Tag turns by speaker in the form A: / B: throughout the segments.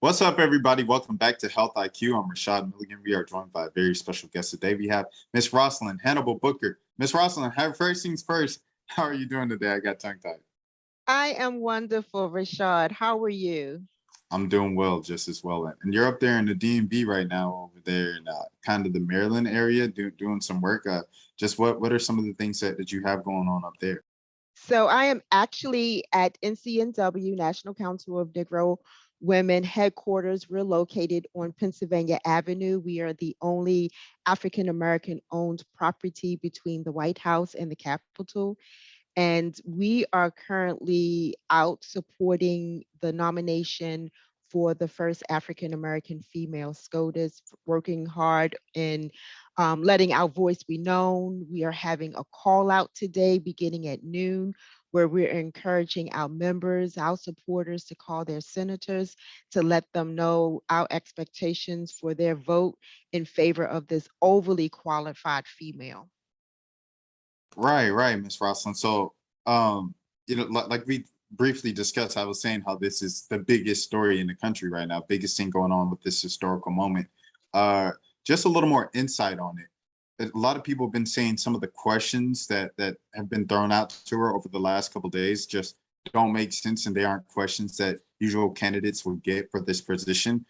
A: What's up, everybody? Welcome back to Health IQ. I'm Rashad Milligan. We are joined by a very special guest today. We have Miss Roslyn Hannibal Booker. Miss Roslyn, first things first. How are you doing today? I got tongue tied.
B: I am wonderful, Rashad. How are you?
A: I'm doing well, just as well. And you're up there in the DMV right now, over there in kind of the Maryland area, doing some work. Just what are some of the things that you have going on up there?
B: So I am actually at NCNW, National Council of Negro Women headquarters. We're located on Pennsylvania Avenue. We are the only African American owned property between the White House and the Capitol. And we are currently out supporting the nomination for the first African American female SCOTUS, working hard in letting our voice be known. We are having a call out today beginning at noon, where we're encouraging our members, our supporters to call their senators to let them know our expectations for their vote in favor of this overly qualified female.
A: Right, Miss Roslyn. So, um, like we briefly discussed, I was saying how this is the biggest story in the country right now, biggest thing going on with this historical moment. Uh, just a little more insight on it. A lot of people have been saying some of the questions that have been thrown out to her over the last couple of days just don't make sense, and they aren't questions that usual candidates would get for this position.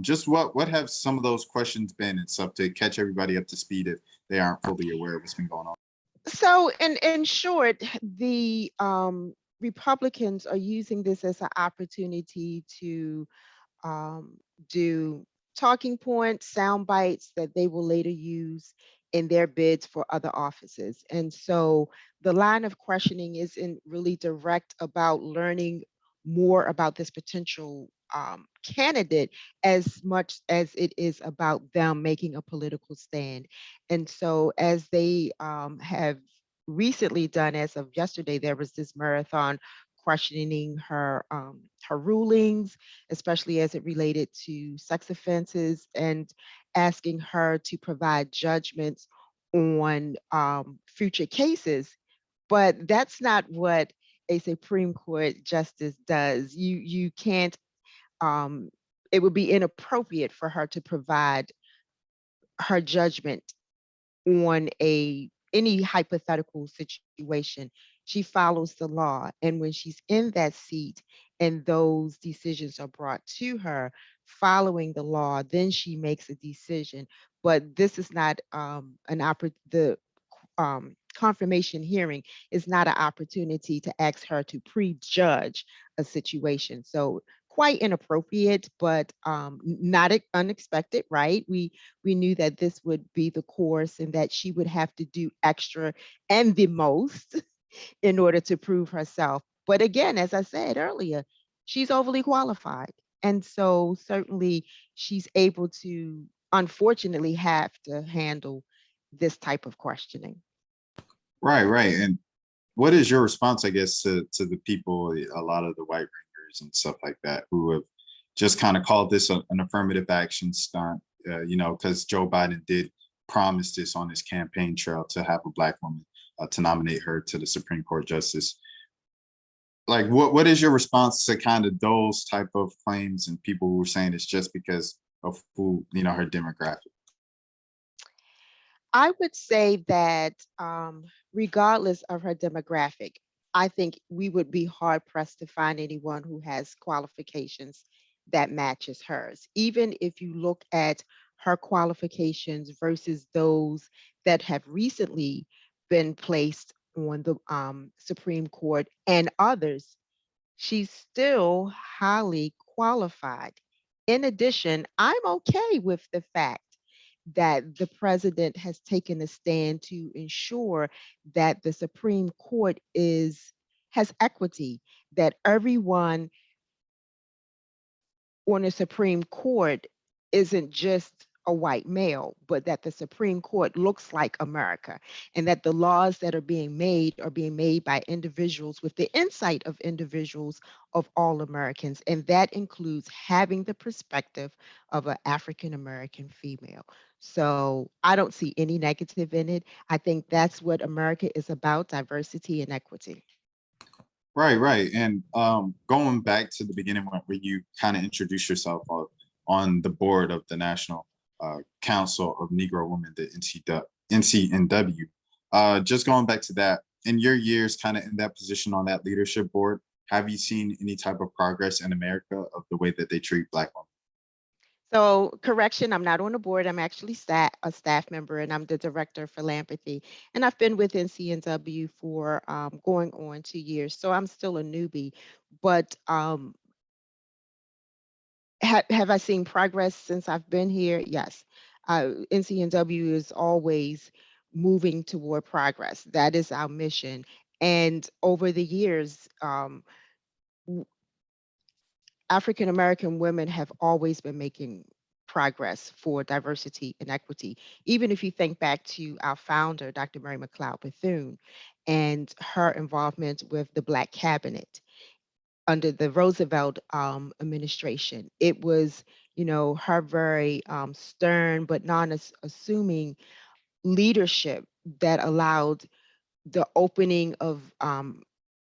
A: Just what have some of those questions been and stuff to catch everybody up to speed if they aren't fully aware of what's been going on?
B: So, in short, the Republicans are using this as an opportunity to um, do talking points, sound bites that they will later use in their bids for other offices. And so the line of questioning isn't really direct about learning more about this potential candidate as much as it is about them making a political stand. And so, as they have recently done, as of yesterday, there was this marathon questioning her rulings, especially as it related to sex offenses, and asking her to provide judgments on future cases. But that's not what a Supreme Court justice does. You can't. Um, it would be inappropriate for her to provide her judgment on a any hypothetical situation. She follows the law, and when she's in that seat and those decisions are brought to her following the law, then she makes a decision. But this is not the confirmation hearing is not an opportunity to ask her to prejudge a situation. So quite inappropriate, but not unexpected, right? We knew that this would be the course and that she would have to do extra and the most in order to prove herself. But again, as I said earlier, she's overly qualified. And so certainly she's able to, unfortunately, have to handle this type of questioning.
A: Right. And what is your response, I guess, to the people, a lot of the white ringers and stuff like that, who have just kind of called this an affirmative action stunt? Because Joe Biden did promise this on his campaign trail to have a black woman to nominate her to the Supreme Court justice. Like, what is your response to kind of those type of claims and people who are saying it's just because of who her demographic?
B: I would say that regardless of her demographic, I think we would be hard pressed to find anyone who has qualifications that matches hers. Even if you look at her qualifications versus those that have recently been placed on the Supreme Court and others, she's still highly qualified. In addition, I'm okay with the fact that the president has taken a stand to ensure that the Supreme Court is has equity, that everyone on the Supreme Court isn't just a white male, but that the Supreme Court looks like America, and that the laws that are being made by individuals with the insight of individuals of all Americans. And that includes having the perspective of an African American female. So I don't see any negative in it. I think that's what America is about: diversity and equity.
A: Right, right. And going back to the beginning where you kind of introduced yourself on the board of the National Council of Negro Women, the NCNW. Just going back to that, in your years kind of in that position on that leadership board, have you seen any type of progress in America of the way that they treat Black women?
B: So, correction, I'm not on the board. I'm actually a staff member, and I'm the director of philanthropy. And I've been with NCNW for going on 2 years. So I'm still a newbie. But have I seen progress since I've been here? Yes. NCNW is always moving toward progress. That is our mission. And over the years, African American women have always been making progress for diversity and equity. Even if you think back to our founder, Dr. Mary McLeod Bethune, and her involvement with the Black Cabinet under the Roosevelt administration, it was, her very stern but non-assuming leadership that allowed the opening of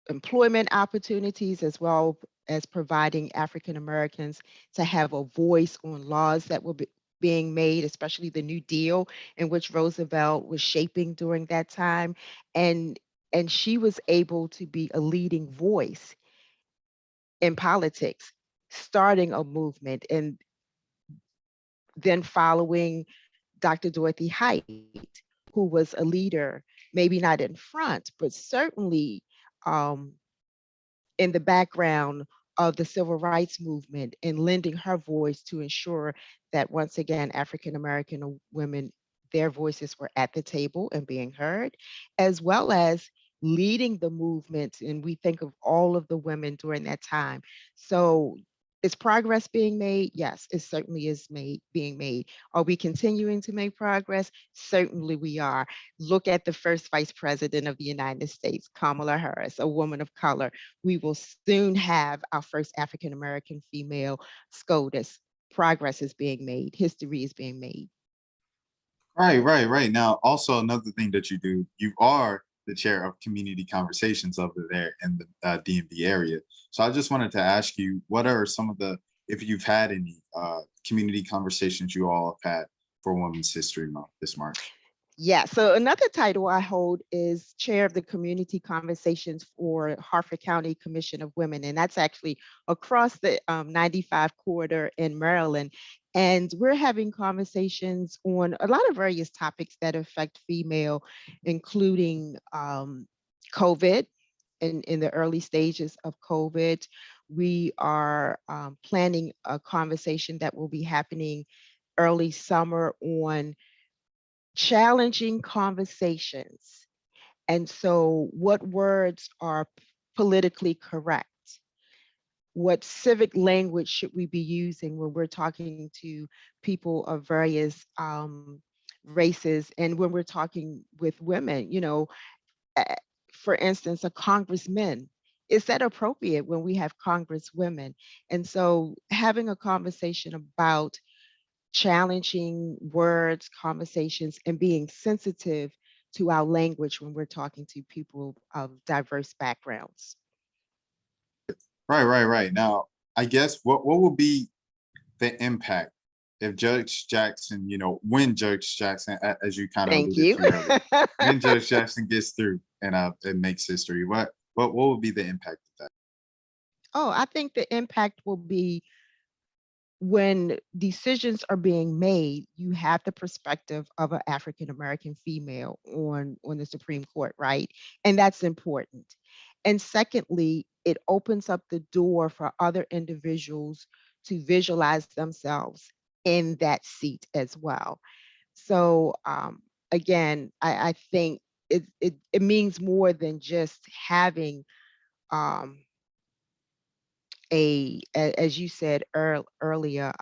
B: employment opportunities as well as providing African Americans to have a voice on laws that were being made, especially the New Deal in which Roosevelt was shaping during that time. And and she was able to be a leading voice in politics, starting a movement and then following Dr. Dorothy Height, who was a leader, maybe not in front, but certainly um, in the background of the civil rights movement and lending her voice to ensure that once again African American women, their voices were at the table and being heard, as well as leading the movement. And we think of all of the women during that time. So is progress being made? Yes, it certainly is being made. Are we continuing to make progress? Certainly we are. Look at the first vice president of the United States, Kamala Harris, a woman of color. We will soon have our first African American female SCOTUS. Progress is being made. History is being made.
A: Right, right, right. Now, also another thing that you do, you are the chair of community conversations over there in the DMV area. So I just wanted to ask you, what are some of the, if you've had any community conversations you all have had for Women's History Month this March?
B: Yeah, so another title I hold is Chair of the Community Conversations for Harford County Commission of Women, and that's actually across the 95 corridor in Maryland. And we're having conversations on a lot of various topics that affect female, including COVID. In the early stages of COVID, we are planning a conversation that will be happening early summer on challenging conversations. And so, what words are politically correct? What civic language should we be using when we're talking to people of various races and when we're talking with women? Uh, for instance, a congressman. Is that appropriate when we have congresswomen? And so, having a conversation about challenging words, conversations, and being sensitive to our language when we're talking to people of diverse backgrounds.
A: Right, right, right. Now, I guess what will be the impact if Judge Jackson, when Judge Jackson, as you kind of
B: Thank
A: alluded
B: you.
A: to earlier, when Judge Jackson gets through and makes history, what will be the impact of that?
B: Oh, I think the impact will be when decisions are being made, you have the perspective of an African American female on the Supreme Court, right? And that's important. And secondly, it opens up the door for other individuals to visualize themselves in that seat as well. So again, I think it means more than just having um, as you said earlier,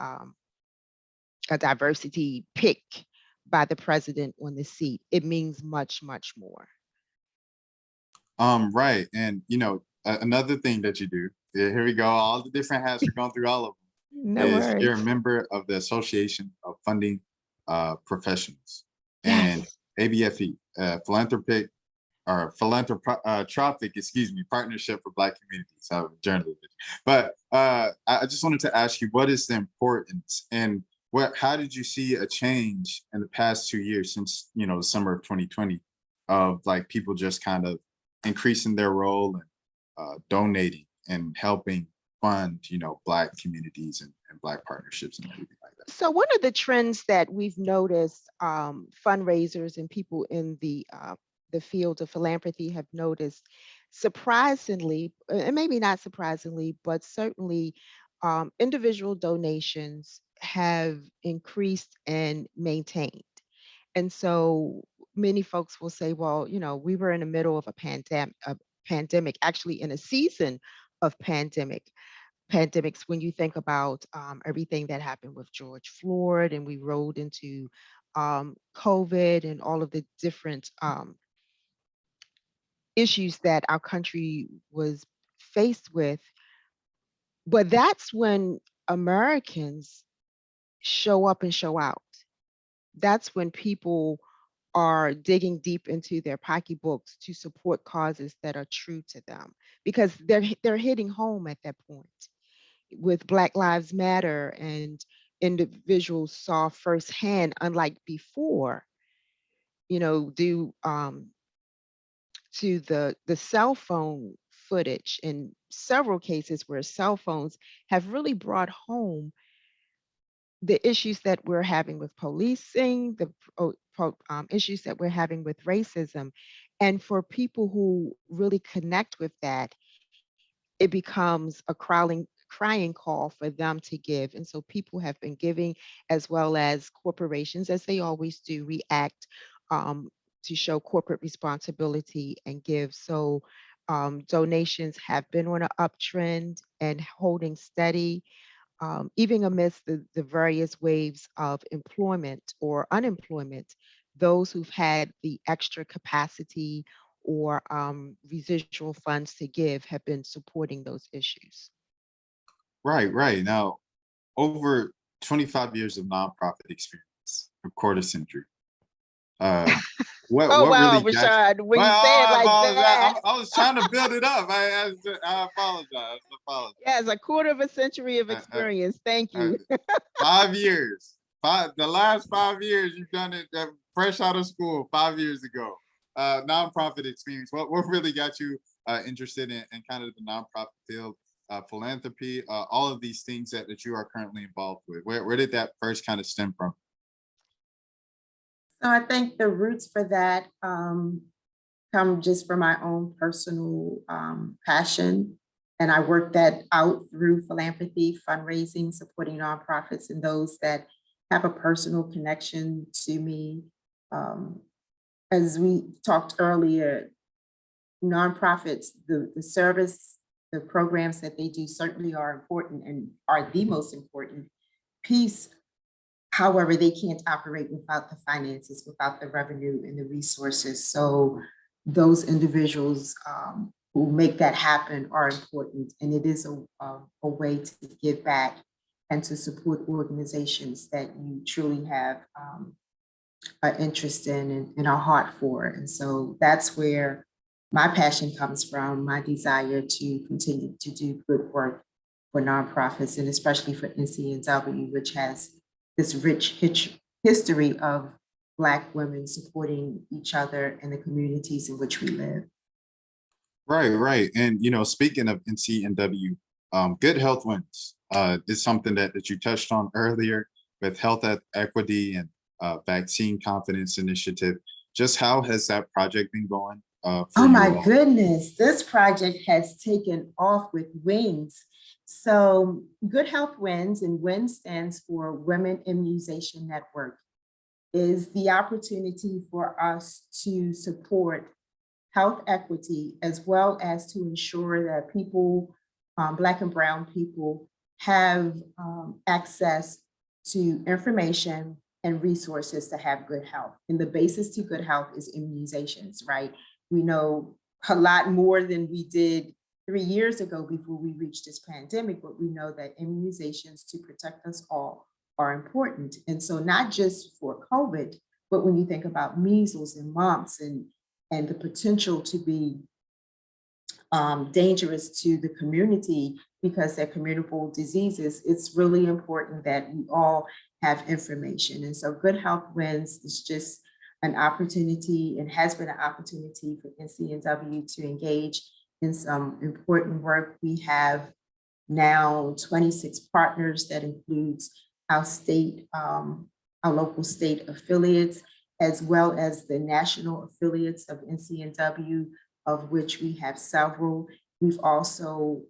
B: a diversity pick by the president on the seat. It means much, much more.
A: Right. And another thing that you do, here we go, all the different hats, we're going through all of them,
B: No
A: is you're a
B: worries.
A: member of the Association of Funding Professionals and
B: Yes.
A: ABFE, philanthropic or philanthropic, excuse me, partnership for Black communities. I'm a journalist. But I just wanted to ask you, what is the importance and how did you see a change in the past 2 years since, the summer of 2020 of like people just kind of increasing their role and donating and helping fund, Black communities and Black partnerships and everything like that?
B: So one of the trends that we've noticed, fundraisers and people in the field of philanthropy have noticed, surprisingly, and maybe not surprisingly, but certainly, individual donations have increased and maintained. And so many folks will say, well, we were in the middle of a pandemic, actually in a season of pandemics, when you think about everything that happened with George Floyd, and we rolled into COVID and all of the different issues that our country was faced with. But that's when Americans show up and show out. That's when people are digging deep into their pocketbooks to support causes that are true to them, because they're hitting home at that point. With Black Lives Matter, and individuals saw firsthand, unlike before, due to the cell phone footage in several cases where cell phones have really brought home the issues that we're having with policing, the issues that we're having with racism. And for people who really connect with that, it becomes a crying call for them to give. And so people have been giving, as well as corporations, as they always do, react um, to show corporate responsibility and give. So donations have been on an uptrend and holding steady, even amidst the various waves of employment or unemployment. Those who've had the extra capacity or residual funds to give have been supporting those issues.
A: Right, right. Now, over 25 years of nonprofit experience, a quarter century. Uh, what
B: Oh,
A: what
B: wow,
A: really got you?
B: Rashad, when
A: Well,
B: you say it
A: I
B: like
A: apologize.
B: that.
A: I was trying to build it up. I apologize. I apologize.
B: Yes, a quarter of a century of
A: Uh, uh,
B: experience. Thank
A: uh,
B: you.
A: 5 years. The last 5 years, you've done it fresh out of school 5 years ago. Nonprofit experience. What really got you interested in kind of the nonprofit field, philanthropy, all of these things that you are currently involved with? Where did that first kind of stem from?
C: So I think the roots for that come just from my own personal passion. And I work that out through philanthropy, fundraising, supporting nonprofits and those that have a personal connection to me. Um, as we talked earlier, nonprofits, the service, the programs that they do certainly are important and are the most important piece. However, they can't operate without the finances, without the revenue and the resources. So those individuals who make that happen are important. And it is a way to give back and to support organizations that you truly have an interest in and a heart for. And so that's where my passion comes from, my desire to continue to do good work for nonprofits, and especially for NCNW, which has this rich history of Black women supporting each other in the communities in which we live.
A: Right, right. And speaking of NCNW, good health wins is something that you touched on earlier with health equity and vaccine confidence initiative. Just how has that project been going for
C: Oh
A: you
C: my
A: all?
C: goodness, this project has taken off with wings. So Good Health Wins, and WIN stands for Women Immunization Network, is the opportunity for us to support health equity, as well as to ensure that people, Black and Brown people, have access to information and resources to have good health. And the basis to good health is immunizations, right? We know a lot more than we did 3 years ago before we reached this pandemic, but we know that immunizations to protect us all are important. And so not just for COVID, but when you think about measles and mumps and and the potential to be dangerous to the community because they're communicable diseases, it's really important that we all have information. And so Good Health Wins is just an opportunity and has been an opportunity for NCNW to engage in some important work. We have now 26 partners that includes our state, our local state affiliates, as well as the national affiliates of NCNW, of which we have several. We've also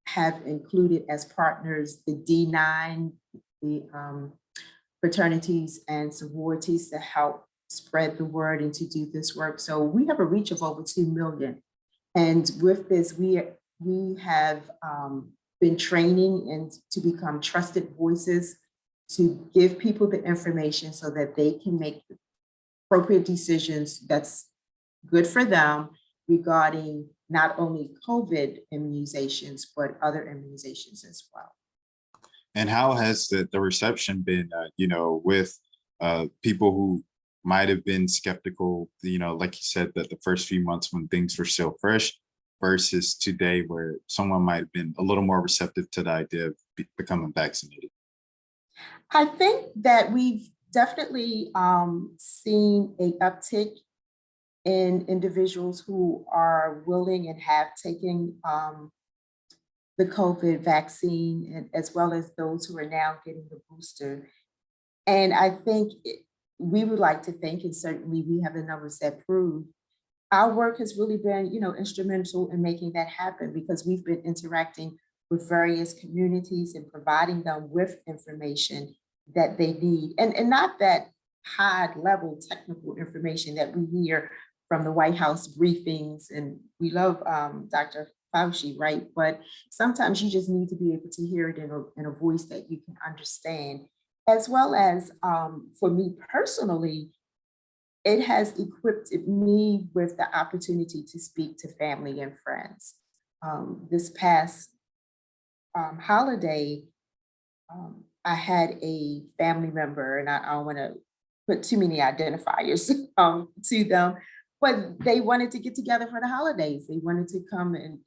C: have included as partners the D9, the fraternities and sororities to help spread the word and to do this work. So we have a reach of over 2 million. And with this, we have been training and to become trusted voices to give people the information so that they can make appropriate decisions that's good for them regarding not only COVID immunizations, but other immunizations as well.
A: And how has the reception been, with people who might have been skeptical, like you said, that the first few months when things were still fresh versus today where someone might have been a little more receptive to the idea of becoming vaccinated?
C: I think that we've definitely seen an uptick in individuals who are willing and have taken the COVID vaccine, and as well as those who are now getting the booster. And I think we would like to think, and certainly we have the numbers that prove, our work has really been, instrumental in making that happen because we've been interacting with various communities and providing them with information that they need. And not that high level technical information that we hear from the White House briefings. And we love Dr. Fauci, right? But sometimes you just need to be able to hear it in a voice that you can understand. As well as for me personally, it has equipped me with the opportunity to speak to family and friends. This past holiday, I had a family member, and I don't want to put too many identifiers to them, but they wanted to get together for the holidays. They wanted to come and,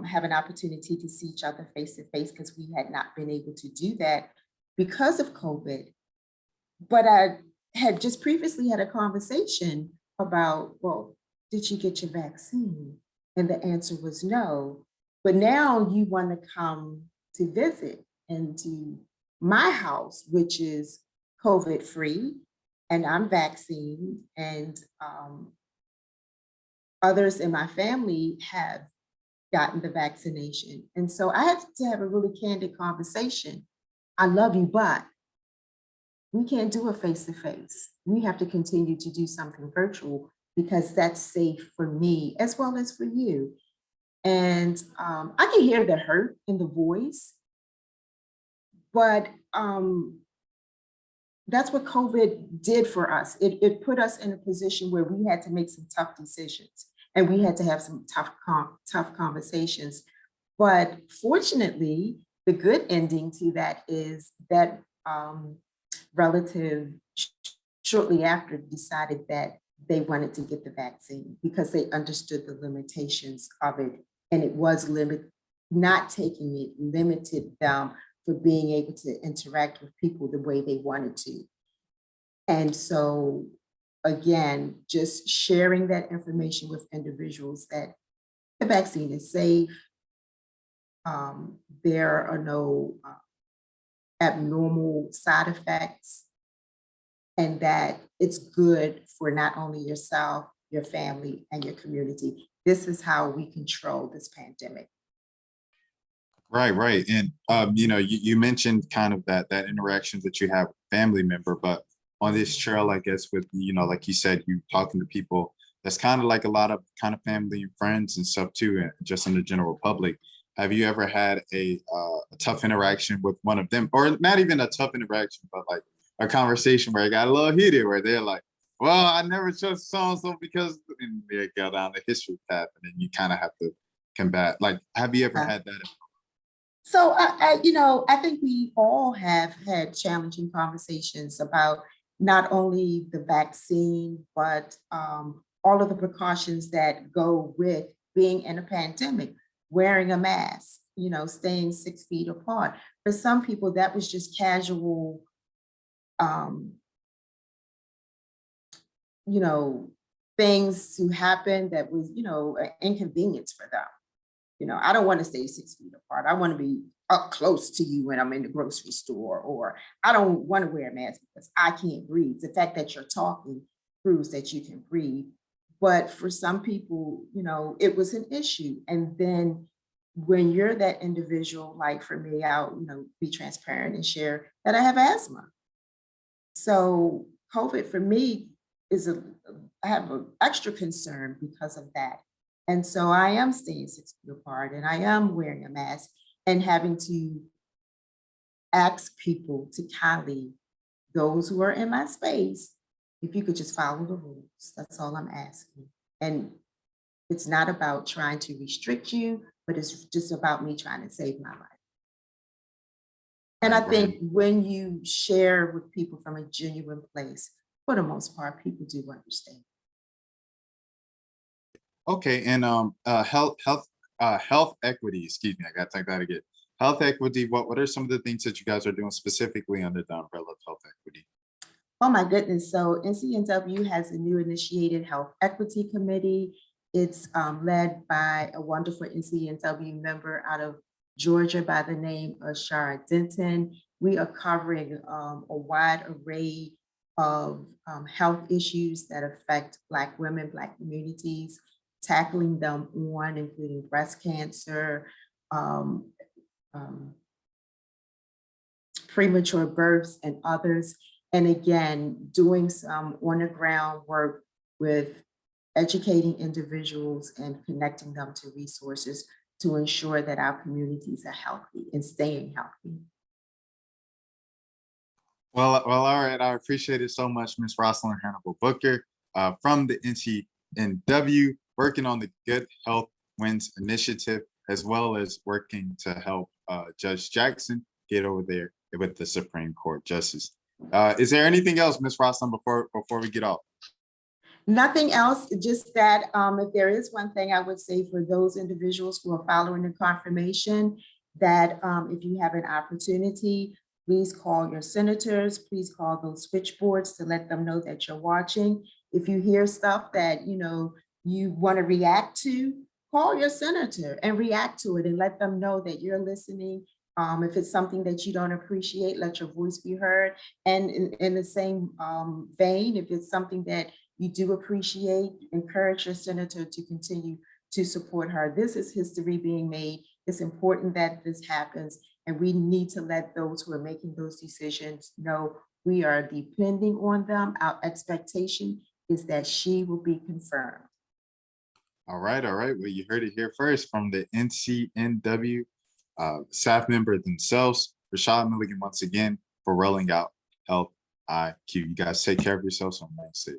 C: have an opportunity to see each other face to face because we had not been able to do that because of COVID. But I had just previously had a conversation about, well, did you get your vaccine? And the answer was no. But now you want to come to visit into my house, which is COVID free, and I'm vaccinated, and others in my family have gotten the vaccination. And so I had to have a really candid conversation. I love you, but we can't do a face-to-face. We have to continue to do something virtual because that's safe for me as well as for you. And I can hear the hurt in the voice, but that's what COVID did for us. It put us in a position where we had to make some tough decisions and we had to have some tough conversations. But fortunately, the good ending to that is that relative shortly after decided that they wanted to get the vaccine because they understood the limitations of it. And it was not taking it limited them for being able to interact with people the way they wanted to. And so, again, just sharing that information with individuals that the vaccine is safe, there are no abnormal side effects, and that it's good for not only yourself, your family, and your community. This is how we control this pandemic.
A: Right. And you mentioned kind of that interaction that you have with a family member, but on this trail, I guess, with like you said, you talking to people that's kind of like a lot of kind of family and friends and stuff too, and just in the general public. Have you ever had a tough interaction with one of them, or not even a tough interaction, but like a conversation where it got a little heated, where they're like, "Well, I never trust so and so because," and they go down the history path, and then you kind of have to combat. Like, have you ever had that?
C: So I think we all have had challenging conversations about not only the vaccine, but all of the precautions that go with being in a pandemic, wearing a mask, staying 6 feet apart. For some people, that was just casual, things to happen that was, an inconvenience for them. I don't want to stay 6 feet apart. I want to be up close to you when I'm in the grocery store, or I don't want to wear a mask because I can't breathe. The fact that you're talking proves that you can breathe. But for some people, it was an issue. And then when you're that individual, like for me, I'll, be transparent and share that I have asthma. So COVID for me I have an extra concern because of that. And so I am staying 6 feet apart, and I am wearing a mask and having to ask people to kindly, those who are in my space, if you could just follow the rules. That's all I'm asking. And it's not about trying to restrict you, but it's just about me trying to save my life. And I think when you share with people from a genuine place, for the most part, people do understand.
A: Okay, and health equity, excuse me, I gotta take that again. Health equity, what are some of the things that you guys are doing specifically under the umbrella of health equity?
C: Oh my goodness. So NCNW has a new initiated health equity committee. It's led by a wonderful NCNW member out of Georgia by the name of Shara Denton. We are covering a wide array of health issues that affect Black women, Black communities, tackling them on, including breast cancer, premature births, and others. And again, doing some on the ground work with educating individuals and connecting them to resources to ensure that our communities are healthy and staying healthy.
A: Well, all right. I appreciate it so much, Ms. Roslyn Hannibal Booker, from the NCNW, working on the Good Health Wins initiative, as well as working to help Judge Jackson get over there with the Supreme Court justice. Is there anything else, Ms. Roslyn, before we get off?
C: Nothing else, just that if there is one thing I would say for those individuals who are following the confirmation, that if you have an opportunity, please call your senators, please call those switchboards to let them know that you're watching. If you hear stuff that you want to react to, call your senator and react to it and let them know that you're listening. If it's something that you don't appreciate, let your voice be heard. And in the same vein, if it's something that you do appreciate, encourage your senator to continue to support her. This is history being made. It's important that this happens, and we need to let those who are making those decisions know we are depending on them. Our expectation is that she will be confirmed.
A: All right. Well, you heard it here first from the NCNW staff member themselves, Rashad Milligan, once again, for rolling out Health IQ. You guys take care of yourselves. I'm going to say.